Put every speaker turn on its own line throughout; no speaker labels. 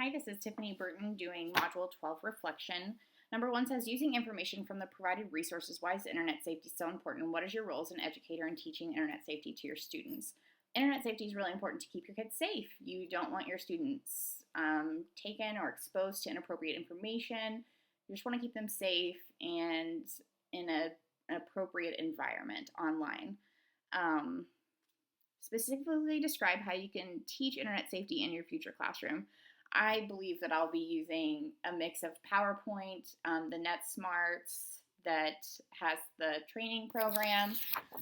Hi, this is Tiffany Burton doing Module 12 Reflection. Number 1 says, using information from the provided resources, why is internet safety so important? What is your role as an educator in teaching internet safety to your students? Internet safety is really important to keep your kids safe. You don't want your students taken or exposed to inappropriate information. You just want to keep them safe and in an appropriate environment online. Specifically describe how you can teach internet safety in your future classroom. I believe that I'll be using a mix of PowerPoint, the NetSmarts that has the training program.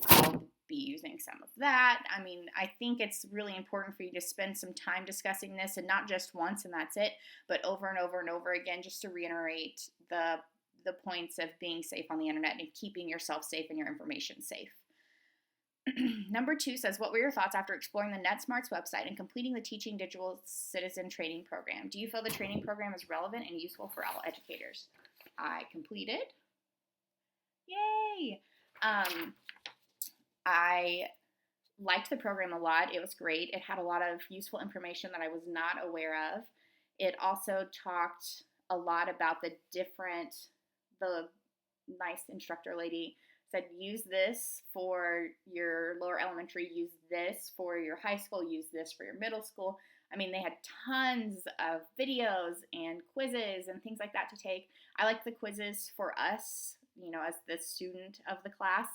I'll be using some of that. I mean, I think it's really important for you to spend some time discussing this, and not just once and that's it, but over and over and over again, just to reiterate the points of being safe on the internet and keeping yourself safe and your information safe. Number 2 says, what were your thoughts after exploring the NetSmarts website and completing the Teaching Digital Citizen training program? Do you feel the training program is relevant and useful for all educators? I completed. Yay! I liked the program a lot. It was great. It had a lot of useful information that I was not aware of. It also talked a lot about the nice instructor lady said, use this for your lower elementary, use this for your high school, use this for your middle school. I mean, they had tons of videos and quizzes and things like that to take. I liked the quizzes for us, as the student of the class,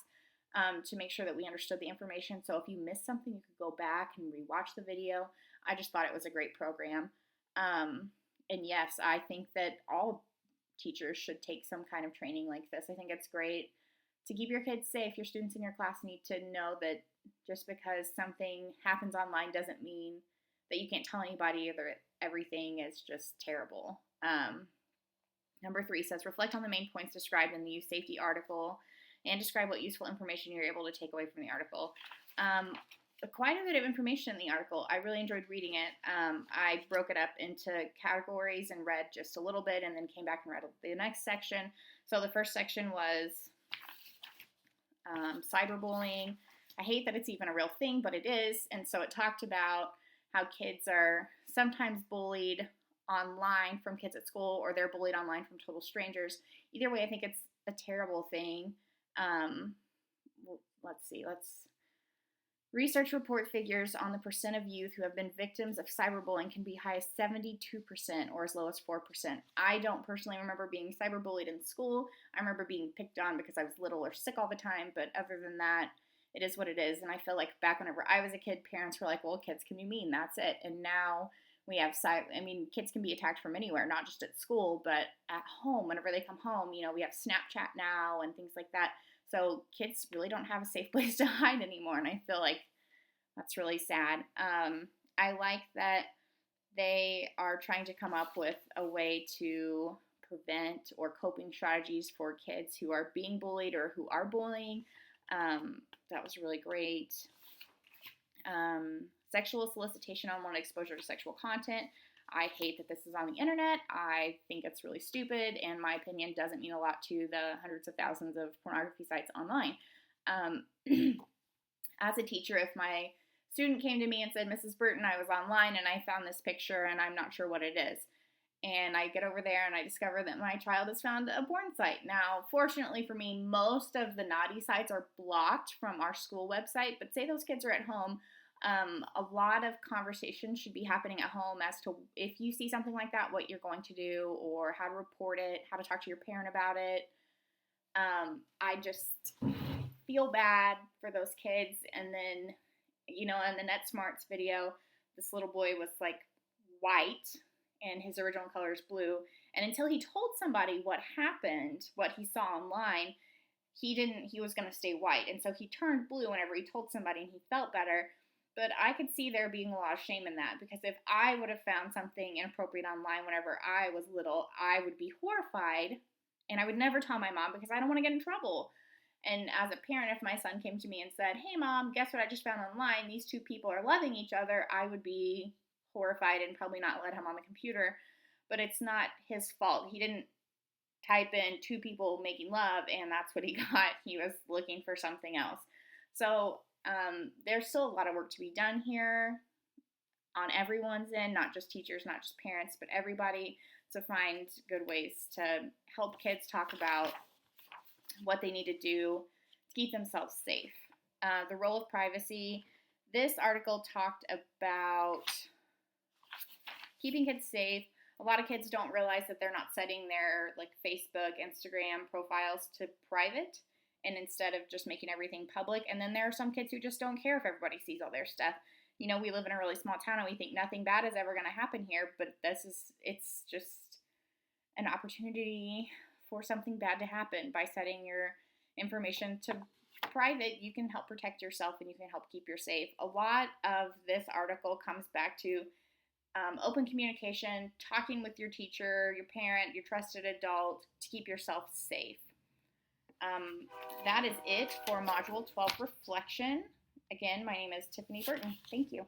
to make sure that we understood the information. So if you missed something, you could go back and rewatch the video. I just thought it was a great program. And yes, I think that all teachers should take some kind of training like this. I think it's great to keep your kids safe. Your students in your class need to know that just because something happens online doesn't mean that you can't tell anybody that everything is just terrible. Number 3 says, reflect on the main points described in the youth safety article and describe what useful information you're able to take away from the article. Quite a bit of information in the article. I really enjoyed reading it. I broke it up into categories and read just a little bit and then came back and read the next section. So the first section was cyberbullying. I hate that it's even a real thing, but it is. And so it talked about how kids are sometimes bullied online from kids at school, or they're bullied online from total strangers. Either way, I think it's a terrible thing. Research report figures on the percent of youth who have been victims of cyberbullying can be high as 72% or as low as 4%. I don't personally remember being cyberbullied in school. I remember being picked on because I was little or sick all the time, but other than that, it is what it is. And I feel like back whenever I was a kid, parents were like, well, kids can be mean, that's it. And now we have kids can be attacked from anywhere, not just at school, but at home. Whenever they come home, we have Snapchat now and things like that. So kids really don't have a safe place to hide anymore, and I feel like that's really sad. I like that they are trying to come up with a way to prevent or coping strategies for kids who are being bullied or who are bullying. That was really great. Sexual solicitation, unwanted exposure to sexual content. I hate that this is on the internet. I think it's really stupid, and my opinion doesn't mean a lot to the hundreds of thousands of pornography sites online. As a teacher, if my student came to me and said, Mrs. Burton, I was online and I found this picture and I'm not sure what it is, and I get over there and I discover that my child has found a porn site. Now, fortunately for me, most of the naughty sites are blocked from our school website, but say those kids are at home, a lot of conversation should be happening at home as to if you see something like that, what you're going to do, or how to report it, how to talk to your parent about it. I just feel bad for those kids. And then, in the NetSmarts video, this little boy was like white and his original color is blue. And until he told somebody what happened, what he saw online, he was going to stay white. And so he turned blue whenever he told somebody, and he felt better. But I could see there being a lot of shame in that, because if I would have found something inappropriate online whenever I was little, I would be horrified, and I would never tell my mom because I don't want to get in trouble. And as a parent, if my son came to me and said, hey mom, guess what I just found online? These two people are loving each other, I would be horrified and probably not let him on the computer. But it's not his fault. He didn't type in two people making love and that's what he got. He was looking for something else. So there's still a lot of work to be done here. on everyone's end, not just teachers, not just parents, but everybody, to find good ways to help kids talk about what they need to do to keep themselves safe. The role of privacy. This article talked about keeping kids safe. A lot of kids don't realize that they're not setting their like Facebook, Instagram profiles to private, and instead of just making everything public. And then there are some kids who just don't care if everybody sees all their stuff. You know, we live in a really small town and we think nothing bad is ever going to happen here, but it's just an opportunity for something bad to happen. By setting your information to private, you can help protect yourself and you can help keep yourself safe. A lot of this article comes back to open communication, talking with your teacher, your parent, your trusted adult to keep yourself safe. That is it for Module 12 Reflection. Again, my name is Tiffany Burton. Thank you.